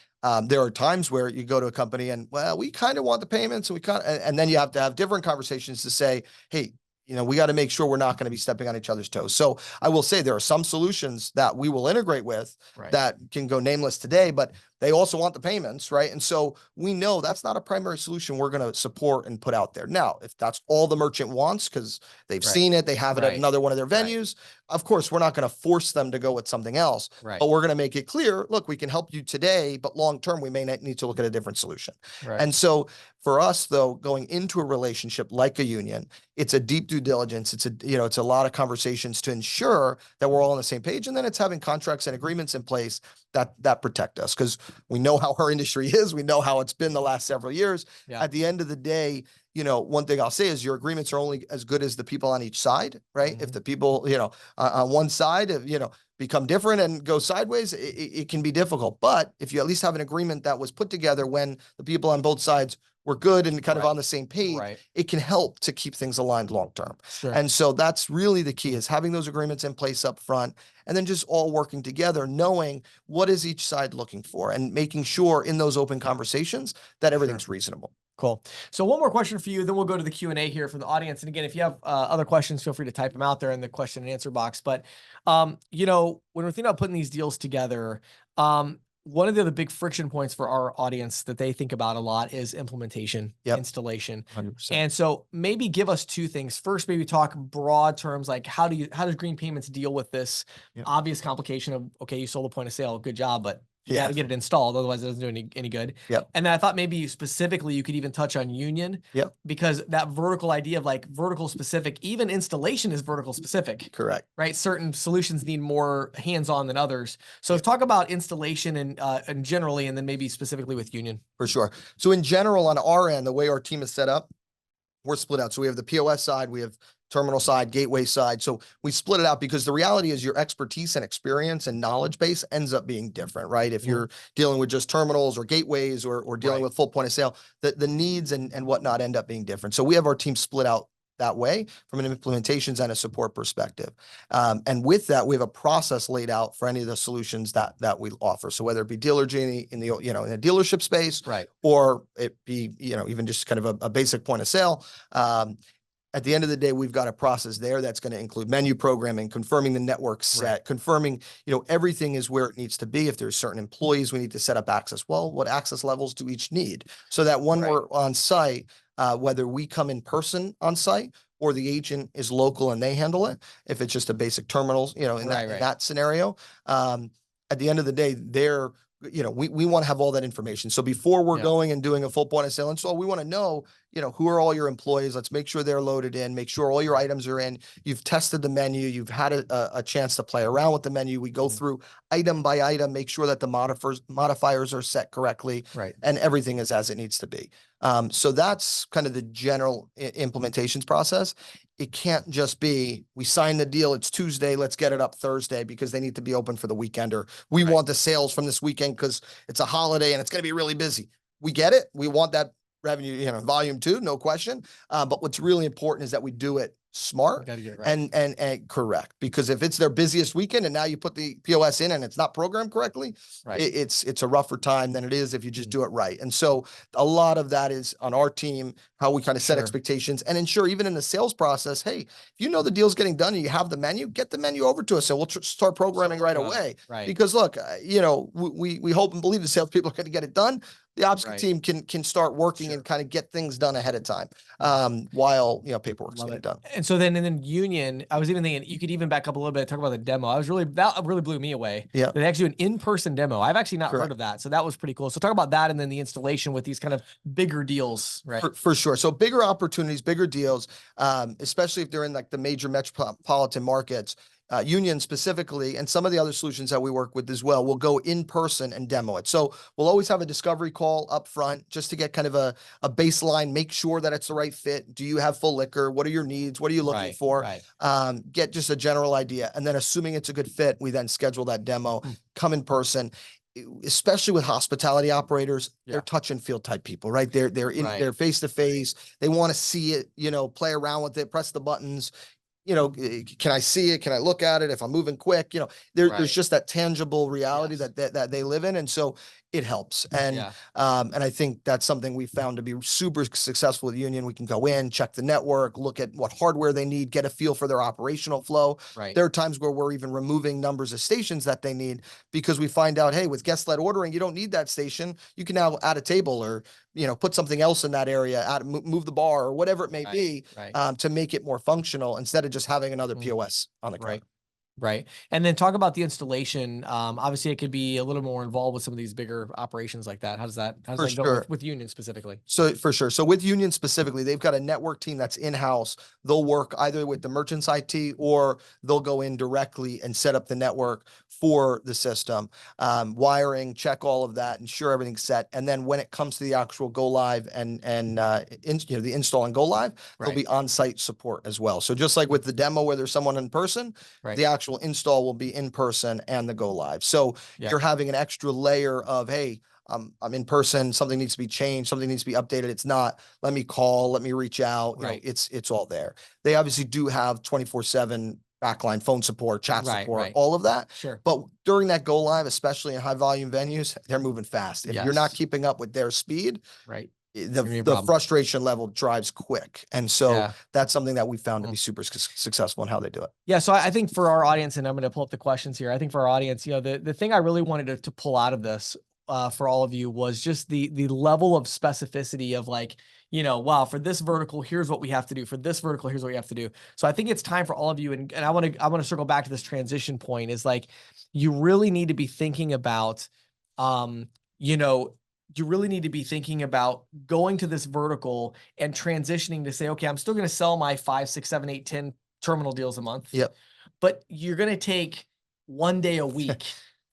There are times where you go to a company and, well, we kind of want the payments and then you have to have different conversations to say, hey, we got to make sure we're not going to be stepping on each other's toes. So I will say there are some solutions that we will integrate with that can go nameless today, but they also want the payments, right? And so we know that's not a primary solution we're going to support and put out there. Now, if that's all the merchant wants, because they've seen it, they have it at another one of their venues, of course, we're not going to force them to go with something else, but we're going to make it clear, look, we can help you today, but long-term, we may need to look at a different solution. And so for us, though, going into a relationship like a Union, it's a deep due diligence. It's a lot of conversations to ensure that we're all on the same page. And then it's having contracts and agreements in place that protect us, because we know how our industry is. We know how it's been the last several years. At the end of the day, one thing I'll say is your agreements are only as good as the people on each side, right? If the people, on one side, become different and go sideways, it can be difficult. But if you at least have an agreement that was put together when the people on both sides were good and kind of on the same page, it can help to keep things aligned long term. Sure. And so that's really the key, is having those agreements in place up front, and then just all working together, knowing what is each side looking for, and making sure in those open conversations that everything's reasonable. Cool. So one more question for you, then we'll go to the Q&A here from the audience. And again, if you have other questions, feel free to type them out there in the question and answer box. But, when we're thinking about putting these deals together, one of the other big friction points for our audience that they think about a lot is implementation, installation. 100%. And so maybe give us two things. First, maybe talk broad terms, like how does Green Payments deal with this obvious complication of, okay, you sold a point of sale, good job, but you got to get it installed. Otherwise it doesn't do any good. And then I thought maybe specifically you could even touch on union, because that vertical idea of like vertical specific, even installation is vertical specific. Correct. Right. Certain solutions need more hands-on than others. So talk about installation and generally, and then maybe specifically with union. For sure. So in general, on our end, the way our team is set up, we're split out. So we have the POS side, we have terminal side, gateway side. So we split it out because the reality is your expertise and experience and knowledge base ends up being different, right? If you're dealing with just terminals or gateways or dealing with full point of sale, the needs and whatnot end up being different. So we have our team split out that way from an implementations and a support perspective. And with that, we have a process laid out for any of the solutions that we offer. So whether it be Dealer Genie in the, in a dealership space, or it be, even just kind of a basic point of sale, at the end of the day, we've got a process there that's going to include menu programming, confirming the network set, confirming, everything is where it needs to be. If there's certain employees, we need to set up access. Well, what access levels do each need? So that when we're on site, whether we come in person on site or the agent is local and they handle it, if it's just a basic terminal, in that scenario, at the end of the day, we want to have all that information. So before we're going and doing a full point of sale install, we want to know, who are all your employees? Let's make sure they're loaded in, make sure all your items are in. You've tested the menu. You've had a chance to play around with the menu. We go through item by item, make sure that the modifiers are set correctly, and everything is as it needs to be. So that's kind of the general implementations process. It can't just be, we sign the deal, it's Tuesday, let's get it up Thursday because they need to be open for the weekend, or we want the sales from this weekend because it's a holiday and it's going to be really busy. We get it. We want that revenue, volume too, no question. But what's really important is that we do it smart and correct, because if it's their busiest weekend and now you put the POS in and it's not programmed correctly, it's a rougher time than it is if you just do it right. And so a lot of that is on our team, how we kind of set expectations and ensure even in the sales process, hey, if the deal's getting done and you have the menu, get the menu over to us. So we'll start programming right away. Because look, we hope and believe the salespeople are going to get it done. The ops team can start working and kind of get things done ahead of time, while paperwork's getting done. And so then union, I was even thinking you could even back up a little bit, talk about the demo. That really blew me away. They actually do an in-person demo. I've actually not heard of that, so that was pretty cool. So talk about that, and then the installation with these kind of bigger deals, right? For sure. So bigger opportunities, bigger deals, especially if they're in like the major metropolitan markets. Union specifically, and some of the other solutions that we work with as well, will go in person and demo it. So we'll always have a discovery call up front just to get kind of a baseline, make sure that it's the right fit. Do you have full liquor? What are your needs? What are you looking for? Get just a general idea. And then assuming it's a good fit, we then schedule that demo, come in person. Especially with hospitality operators, they're touch and feel type people, right? They're face to face. They want to see it, play around with it, press the buttons. Can I see it? Can I look at it? If I'm moving quick, there's just that tangible reality that they live in. And so it helps. And I think that's something we found to be super successful with Union. We can go in, check the network, look at what hardware they need, get a feel for their operational flow. There are times where we're even removing numbers of stations that they need because we find out, hey, with guest-led ordering, you don't need that station. You can now add a table or, put something else in that area, move the bar or whatever it may be, to make it more functional instead of just having another POS on the ground. Right. And then talk about the installation. Obviously it could be a little more involved with some of these bigger operations like that. How does that For go sure. with Union specifically? So for sure. So with Union specifically, they've got a network team that's in-house. They'll work either with the merchant's IT or they'll go in directly and set up the network for the system, wiring, check all of that, ensure everything's set. And then when it comes to the actual go live and the install and go live, there'll be on-site support as well. So just like with the demo where there's someone in person, the actual install will be in person and the go live. So you're having an extra layer of, hey, I'm in person, something needs to be changed, something needs to be updated. It's not, let me call, let me reach out. You know, it's all there. They obviously do have 24/7 backline phone support, chat support, all of that. Sure. But during that go live, especially in high volume venues, they're moving fast. If you're not keeping up with their speed, the frustration level drives quick. And so that's something that we found to be super successful in how they do it. Yeah. So I think for our audience, and I'm going to pull up the questions here. I think for our audience, you know, the thing I really wanted to pull out of this for all of you was just the level of specificity of like, you know, wow, for this vertical, here's what we have to do. For this vertical, here's what we have to do. So I think it's time for all of you. And I want to circle back to this transition point is like, you really need to be thinking about, you know, you really need to be thinking about going to this vertical and transitioning to say, okay, I'm still going to sell my 5, 6, 7, 8, 10 terminal deals a month. Yep. But you're going to take one day a week,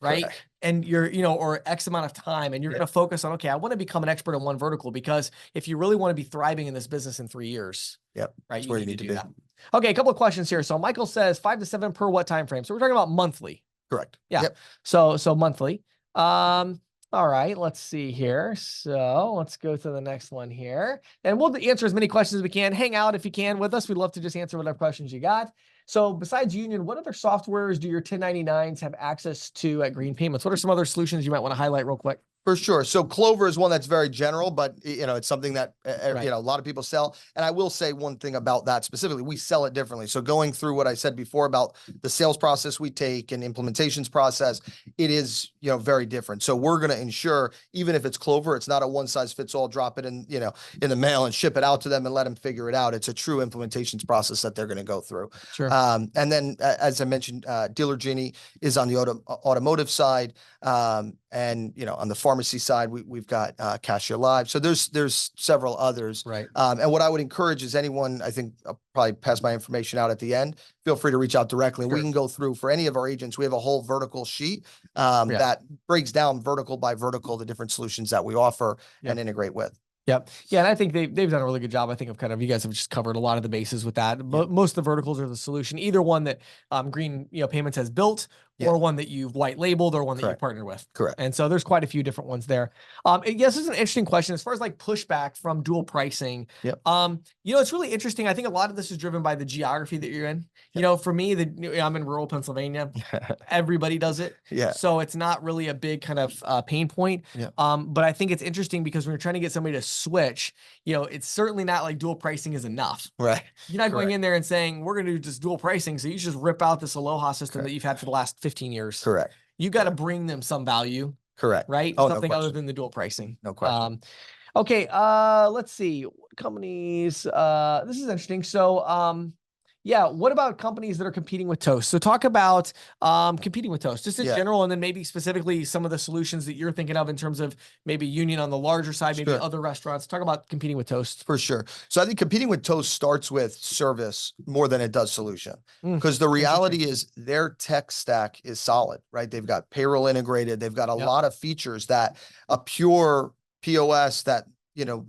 right? And you're, you know, or X amount of time, and you're going to focus on, okay, I want to become an expert in one vertical, because if you really want to be thriving in this business in 3 years, right, that's where you need to do that. Okay, a couple of questions here. So Michael says 5 to 7 per what time frame? So we're talking about monthly. Correct. Yeah. Yep. So monthly. All right, let's see here. So let's go to the next one here. And we'll answer as many questions as we can. Hang out if you can with us. We'd love to just answer whatever questions you got. So besides Union, what other softwares do your 1099s have access to at Green Payments? What are some other solutions you might want to highlight real quick? For sure. So Clover is one that's very general, but you know, it's something that you know, a lot of people sell. And I will say one thing about that specifically, we sell it differently. So going through what I said before about the sales process we take and implementations process, it is, you know, very different. So we're going to ensure, even if it's Clover, it's not a one size fits all, drop it in, you know, in the mail and ship it out to them and let them figure it out. It's a true implementations process that they're going to go through. Sure. And then as I mentioned, Dealer Genie is on the automotive side. And you know, on the pharmacy side, we've got Cashier Live. So there's several others. Right. And what I would encourage is anyone, I think I'll probably pass my information out at the end. Feel free to reach out directly. We can go through for any of our agents. We have a whole vertical sheet that breaks down vertical by vertical the different solutions that we offer and integrate with. Yep. Yeah. And I think they've done a really good job. I think of kind of, you guys have just covered a lot of the bases with that. But most of the verticals are the solution, either one that Green, you know, Payments has built, or one that you've white labeled, or one that you've partnered with. Correct. And so there's quite a few different ones there. Yes, this is an interesting question as far as like pushback from dual pricing. You know, it's really interesting. I think a lot of this is driven by the geography that you're in. You know, for me, I'm in rural Pennsylvania. Everybody does it. So it's not really a big kind of pain point. But I think it's interesting because when you're trying to get somebody to switch, you know, it's certainly not like dual pricing is enough. Right. You're not going in there and saying, we're going to do just dual pricing, so you just rip out this Aloha system that you've had for the last 15 years. Correct. You got to bring them some value. Correct. Right? Oh, something no other than the dual pricing. No question. Okay. Let's see. Companies. This is interesting. So, yeah, what about companies that are competing with Toast? So talk about competing with Toast, just in general, and then maybe specifically some of the solutions that you're thinking of in terms of maybe Union on the larger side, maybe other restaurants. Talk about competing with Toast. For sure. So I think competing with Toast starts with service more than it does solution. Because the reality is their tech stack is solid, right? They've got payroll integrated. They've got a lot of features that a pure POS that, you know,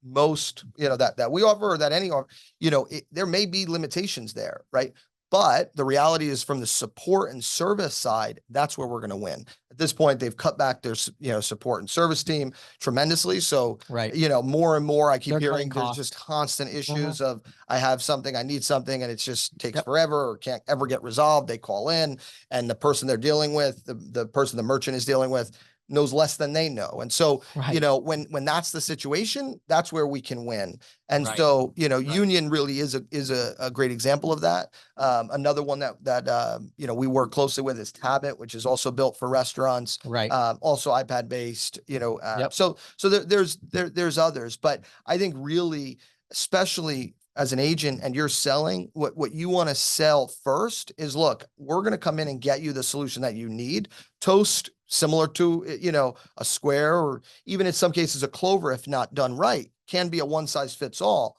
most, you know, that we offer, or that any, you know, there may be limitations there, right? But the reality is from the support and service side, that's where we're going to win. At this point, they've cut back their, you know, support and service team tremendously. So, you know, more and more, I keep hearing there's just constant issues of, I have something, I need something, and it just takes forever or can't ever get resolved. They call in, and the person they're dealing with, the person the merchant is dealing with, knows less than they know. And so, you know, when that's the situation, that's where we can win. And so, you know, Union really is a great example of that. Another one that you know, we work closely with is Tabit, which is also built for restaurants, also iPad based, you know, so there's others, but I think really, especially as an agent and you're selling, what you want to sell first is, look, we're going to come in and get you the solution that you need. Toast, similar to, a Square, or even in some cases a Clover, if not done right, can be a one size fits all,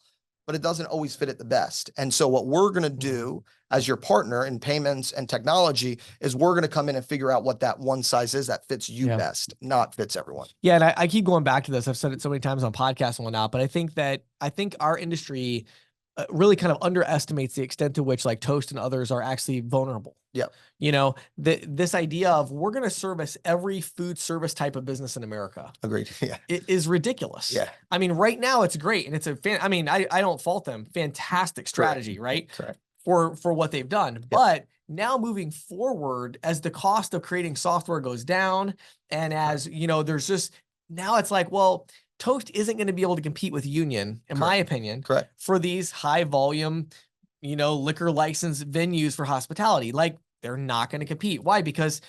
but it doesn't always fit it the best. And so what we're going to do as your partner in payments and technology is we're going to come in and figure out what that one size is that fits you best, not fits everyone. Yeah. And I keep going back to this. I've said it so many times on podcasts and whatnot, but I think our industry really kind of underestimates the extent to which like Toast and others are actually vulnerable. Yeah. This idea of we're going to service every food service type of business in America. Agreed. Yeah. It is ridiculous. Yeah. I mean, right now it's great. And it's I don't fault them. Fantastic strategy, right? Correct. For what they've done. Yep. But now moving forward, as the cost of creating software goes down, and as, there's just, now it's like, well, Toast isn't going to be able to compete with Union, in my opinion, for these high volume, liquor license venues for hospitality. Like, they're not going to compete. Why? Because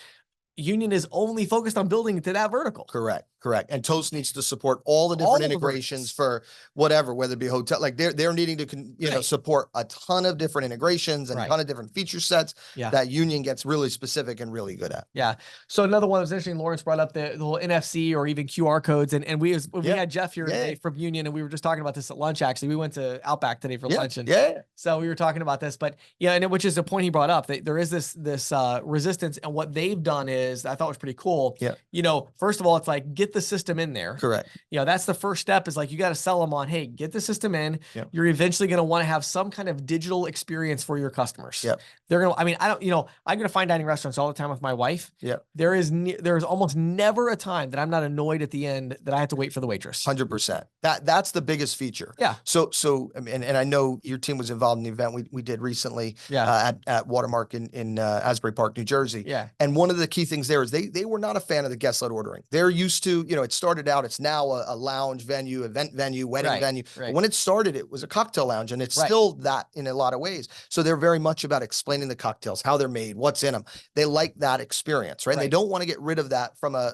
Union is only focused on building to that vertical. Correct. And Toast needs to support all the different integrations for whatever, whether it be hotel, like they're needing to, support a ton of different integrations and a ton of different feature sets that Union gets really specific and really good at. Yeah. So another one that was interesting, Lawrence brought up the whole NFC or even QR codes. And we had Jeff here today from Union, and we were just talking about this at lunch. Actually, we went to Outback today for lunch. And so we were talking about this, but which is a point he brought up. There is this resistance, and what they've done is, I thought was pretty cool. Yeah. First of all, it's like, get the system in there. Correct. That's the first step, is like, you got to sell them on, hey, get the system in. Yep. You're eventually going to want to have some kind of digital experience for your customers. Yep. They're going to, I go to fine dining restaurants all the time with my wife. Yeah. There is almost never a time that I'm not annoyed at the end that I have to wait for the waitress. 100%. That's the biggest feature. Yeah. So, and I know your team was involved in the event we did recently at Watermark in Asbury Park, New Jersey. Yeah. And one of the key things there is they were not a fan of the guest-led ordering. They're used to, it started out, it's now a lounge venue, event venue, wedding venue. Right. But when it started, it was a cocktail lounge, and it's still that in a lot of ways. So they're very much about explaining the cocktails, how they're made, what's in them. They like that experience, right? They don't want to get rid of that from a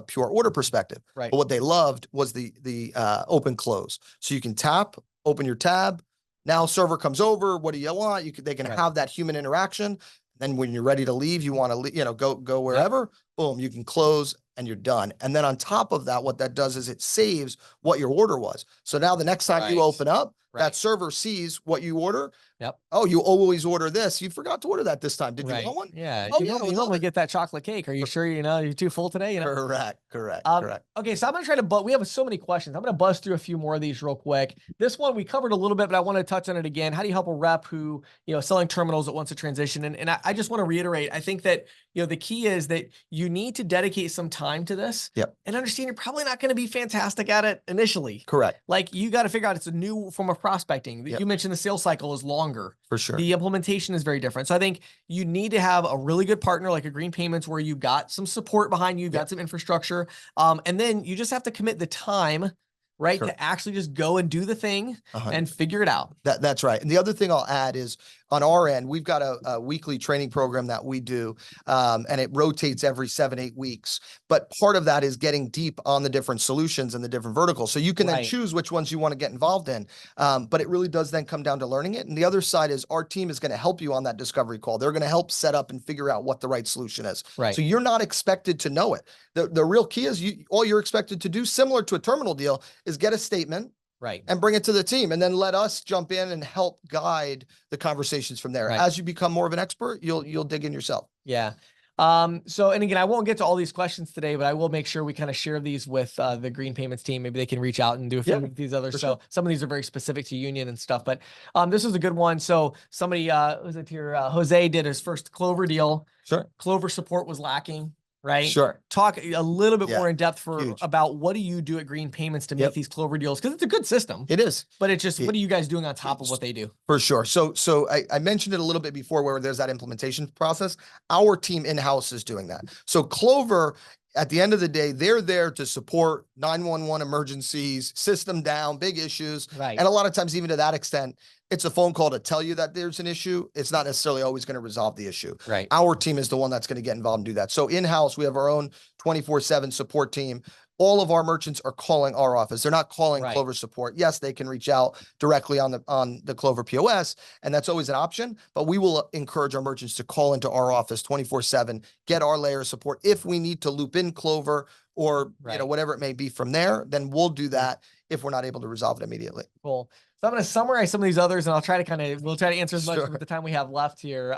pure order perspective. Right. But what they loved was the open close. So you can tap, open your tab. Now server comes over. What do you want? They can have that human interaction. Then when you're ready to leave, you want to, go wherever, boom, you can close and you're done. And then on top of that, what that does is it saves what your order was. So now the next time you open up, that server sees what you order. Yep. Oh, you always order this. You forgot to order that this time. Did you want one? Yeah. Oh, you normally get that chocolate cake. Are you sure you're too full today? Correct. Okay, so I'm going to try we have so many questions. I'm going to buzz through a few more of these real quick. This one we covered a little bit, but I want to touch on it again. How do you help a rep who, selling terminals that wants to transition? And I just want to reiterate, I think that, the key is that you need to dedicate some time to this and understand you're probably not going to be fantastic at it initially. Correct. Like, you got to figure out it's a new form of prospecting. You mentioned the sales cycle is longer. For sure. The implementation is very different. So I think you need to have a really good partner like a Green Payments, where you've got some support behind you, you've got some infrastructure. And then you just have to commit the time, right, to actually just go and do the thing and figure it out. That's right. And the other thing I'll add is, on our end, we've got a weekly training program that we do, and it rotates every 7-8 weeks. But part of that is getting deep on the different solutions and the different verticals. So you can then choose which ones you want to get involved in. But it really does then come down to learning it. And the other side is, our team is going to help you on that discovery call. They're going to help set up and figure out what the right solution is. Right. So you're not expected to know it. The real key is all you're expected to do, similar to a terminal deal, is get a statement. Right. And bring it to the team, and then let us jump in and help guide the conversations from there. Right. As you become more of an expert, you'll dig in yourself. Yeah. So, and again, I won't get to all these questions today, but I will make sure we kind of share these with the Green Payments team. Maybe they can reach out and do a few of these others. So some of these are very specific to Union and stuff, but this is a good one. So somebody, was it here? Jose did his first Clover deal. Sure. Clover support was lacking. Right. Sure. Talk a little bit more in depth about what do you do at Green Payments to make these Clover deals? Because it's a good system. It is. But it's just, what are you guys doing on top of what they do? For sure. So I mentioned it a little bit before, where there's that implementation process. Our team in-house is doing that. So Clover, at the end of the day, they're there to support 911 emergencies, system down, big issues. Right. And a lot of times, even to that extent, it's a phone call to tell you that there's an issue. It's not necessarily always going to resolve the issue. Right. Our team is the one that's going to get involved and do that. So in-house, we have our own 24/7 support team. all of our merchants are calling our office. They're not calling Clover support. Yes, they can reach out directly on the Clover POS, and that's always an option, but we will encourage our merchants to call into our office 24/7, get our layer of support. If we need to loop in Clover or whatever it may be from there, then we'll do that if we're not able to resolve it immediately. Cool. So I'm going to summarize some of these others, and I'll try to we'll try to answer as much with the time we have left here.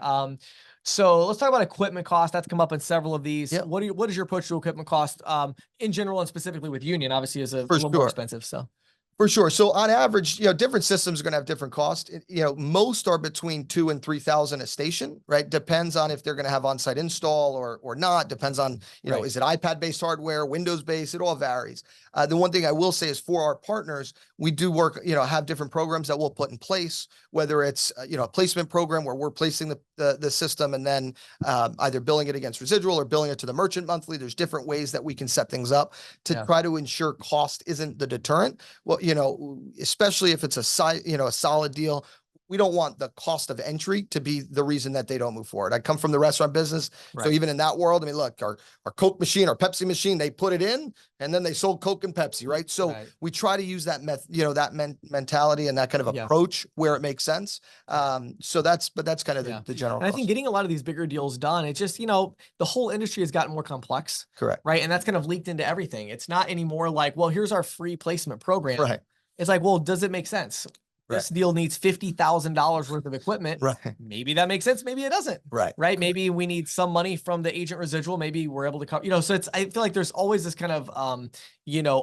So let's talk about equipment cost. That's come up in several of these. Yep. What is your approach to equipment cost in general, and specifically with Union? Obviously, is a little more expensive. So. For sure. So on average, different systems are going to have different costs. Most are between $2,000 and $3,000 a station, right? Depends on if they're going to have on-site install or not. Depends on, is it iPad-based hardware, Windows-based? It all varies. The one thing I will say is for our partners, we do work, have different programs that we'll put in place, whether it's, a placement program where we're placing the system and then either billing it against residual or billing it to the merchant monthly. There's different ways that we can set things up to try to ensure cost isn't the deterrent. Well, especially if it's a solid deal, we don't want the cost of entry to be the reason that they don't move forward. I come from the restaurant business. So even in that world, I mean, look, our Coke machine, our Pepsi machine, they put it in and then they sold Coke and Pepsi, right? So we try to use that mentality and that kind of approach where it makes sense. So that's kind of the general. And I think getting a lot of these bigger deals done, it's just, the whole industry has gotten more complex. Correct. Right. And that's kind of leaked into everything. It's not anymore like, well, here's our free placement program. Right. It's like, well, does it make sense? This deal needs $50,000 worth of equipment. Right. Maybe that makes sense. Maybe it doesn't. Right. Right. Maybe we need some money from the agent residual. Maybe we're able to cover, so I feel like there's always this kind of,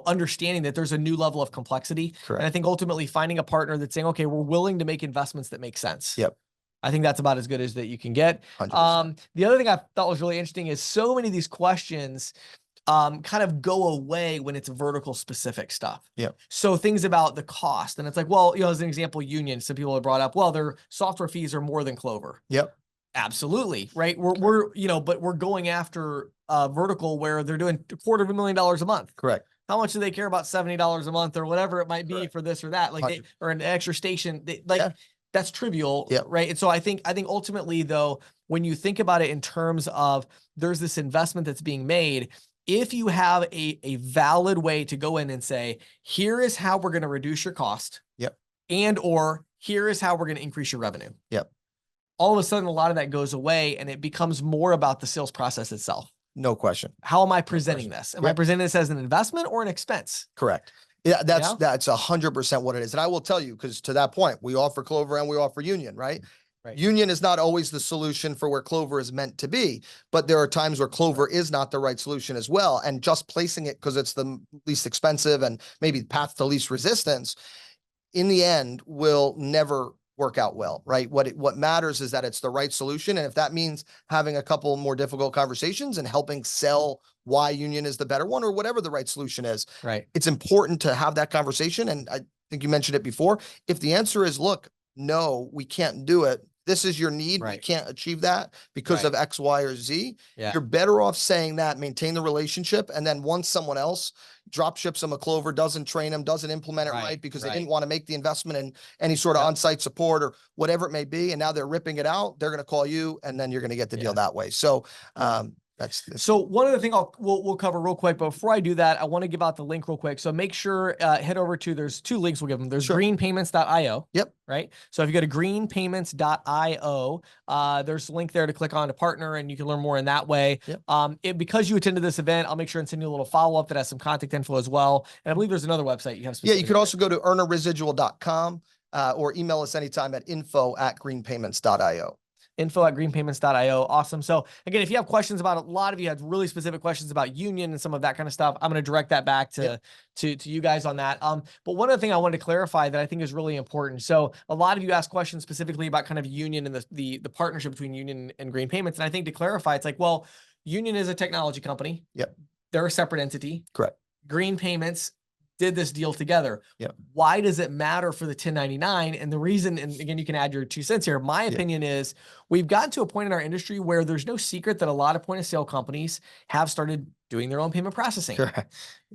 understanding that there's a new level of complexity. Correct. And I think ultimately finding a partner that's saying, okay, we're willing to make investments that make sense. Yep. I think that's about as good as that you can get. 100%. The other thing I thought was really interesting is so many of these questions kind of go away when it's vertical specific stuff. Yeah. So things about the cost, and it's like, well, as an example, Union, some people have brought up, well, their software fees are more than Clover. Yep. Absolutely. Right. We're but we're going after vertical where they're doing $250,000 a month. Correct. How much do they care about $70 a month or whatever it might be for this or that? Like or an extra station, that's trivial. Right. And so I think ultimately though, when you think about it in terms of there's this investment that's being made, if you have a valid way to go in and say, here is how we're going to reduce your cost. Yep. And, or here is how we're going to increase your revenue. Yep. All of a sudden, a lot of that goes away and it becomes more about the sales process itself. No question. How am I presenting this? Am I presenting this as an investment or an expense? Correct. Yeah, that's 100% what it is. And I will tell you, because to that point, we offer Clover and we offer Union, right? Right. Union is not always the solution for where Clover is meant to be, but there are times where Clover is not the right solution as well. And just placing it because it's the least expensive and maybe path to least resistance, in the end, will never work out well, right? What matters is that it's the right solution. And if that means having a couple more difficult conversations and helping sell why Union is the better one or whatever the right solution is, right? It's important to have that conversation. And I think you mentioned it before. If the answer is, look, no, we can't do it. This is your need. We can't achieve that because of X, Y, or Z. You're better off saying that, maintain the relationship. And then once someone else drop ships them a Clover, doesn't train them, doesn't implement it right because they didn't want to make the investment in any sort of on-site support or whatever it may be. And now they're ripping it out. They're going to call you and then you're going to get the deal that way. So, so one other thing we'll cover real quick, but before I do that, I want to give out the link real quick. So make sure, head over to, there's two links we'll give them. There's greenpayments.io. Yep. Right. So if you go to greenpayments.io, there's a link there to click on to partner and you can learn more in that way. Yep. Because you attended this event, I'll make sure and send you a little follow-up that has some contact info as well. And I believe there's another website you have. Yeah. You could also go to earnerresidual.com or email us anytime at info@greenpayments.io. info@greenpayments.io. Awesome. So again, if you have questions about, a lot of you had really specific questions about Union and some of that kind of stuff, I'm going to direct that back to you guys on that. But one other thing I wanted to clarify that I think is really important. So a lot of you asked questions specifically about kind of Union and the partnership between Union and Green Payments. And I think to clarify, it's like, well, Union is a technology company. Yep. They're a separate entity. Correct. Green Payments did this deal together. Yep. Why does it matter for the 1099? And the reason, and again, you can add your 2 cents here. My opinion is we've gotten to a point in our industry where there's no secret that a lot of point of sale companies have started doing their own payment processing,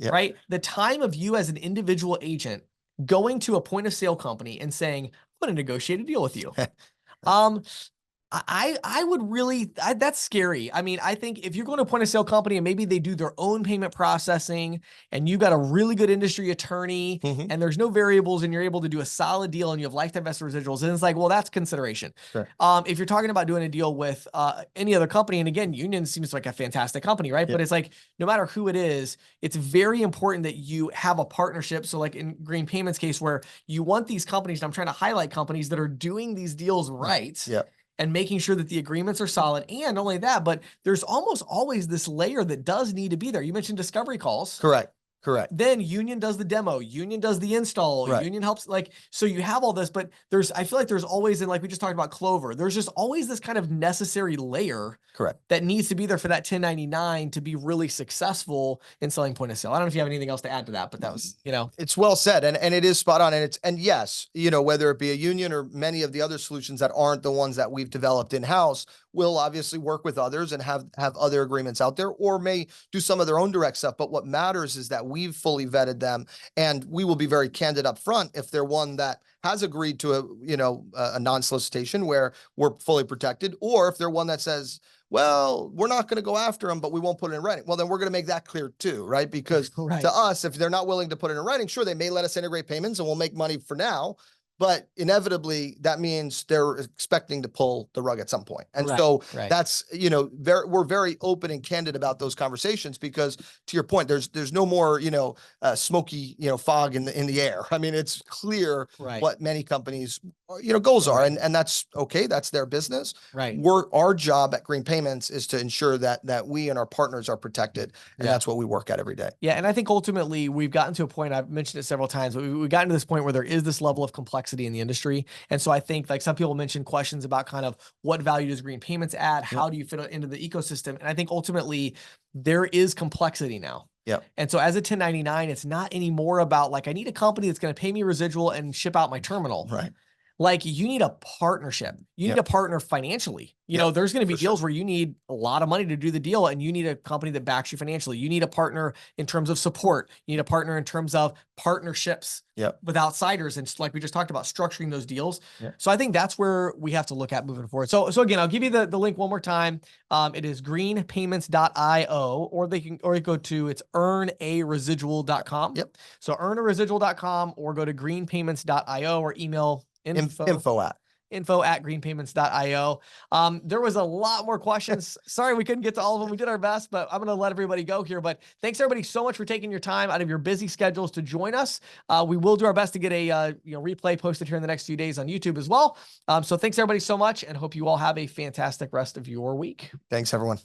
right? The time of you as an individual agent going to a point of sale company and saying, I'm going to negotiate a deal with you. I would really, that's scary. I mean, I think if you're going to a point of sale company and maybe they do their own payment processing and you got a really good industry attorney and there's no variables and you're able to do a solid deal and you have lifetime vested residuals, and it's like, well, that's consideration. Sure. If you're talking about doing a deal with any other company, and again, Union seems like a fantastic company, right? But it's like, no matter who it is, it's very important that you have a partnership. So like in Green Payments case where you want these companies, and I'm trying to highlight companies that are doing these deals right. Yeah. And making sure that the agreements are solid. And not only that, but there's almost always this layer that does need to be there. You mentioned discovery calls. Correct. Correct. Then Union does the demo, Union does the install, Right. Union helps, like, so you have all this, but I feel like there's always, and like we just talked about Clover, there's just always this kind of necessary layer. Correct. That needs to be there for that 1099 to be really successful in selling point of sale. I don't know if you have anything else to add to that, but that was, It's well said. And it is spot on. And yes, whether it be a Union or many of the other solutions that aren't the ones that we've developed in-house, will obviously work with others and have other agreements out there, or may do some of their own direct stuff. But what matters is that we've fully vetted them, and we will be very candid up front if they're one that has agreed to a non-solicitation where we're fully protected, or if they're one that says, well, we're not going to go after them, but we won't put it in writing. Well, then we're going to make that clear too, right? Because to us, if they're not willing to put it in writing, sure, they may let us integrate payments and we'll make money for now. But inevitably, that means they're expecting to pull the rug at some point. And that's, we're very open and candid about those conversations, because to your point, there's no more, smoky, fog in the air. I mean, it's clear what many companies, goals are, and that's okay. That's their business. Right. Our job at Green Payments is to ensure that we and our partners are protected. And that's what we work at every day. Yeah. And I think ultimately we've gotten to a point, I've mentioned it several times, but we've gotten to this point where there is this level of complexity in the industry. And so I think, like, some people mention questions about kind of what value does Green Payments add? How do you fit into the ecosystem? And I think ultimately there is complexity now. Yeah. And so as a 1099, it's not anymore about like, I need a company that's going to pay me residual and ship out my terminal. Right. Like, you need a partnership. You need a partner financially. There's going to be deals where you need a lot of money to do the deal, and you need a company that backs you financially. You need a partner in terms of support. You need a partner in terms of partnerships with outsiders. And like we just talked about, structuring those deals. So I think that's where we have to look at moving forward. So again, I'll give you the link one more time. It is greenpayments.io, or you go to, it's earnaresidual.com. Yep. So earnaresidual.com, or go to greenpayments.io, or email info at greenpayments.io. There was a lot more questions. Sorry, we couldn't get to all of them. We did our best, but I'm going to let everybody go here. But thanks everybody so much for taking your time out of your busy schedules to join us. We will do our best to get a replay posted here in the next few days on YouTube as well. So thanks everybody so much, and hope you all have a fantastic rest of your week. Thanks everyone.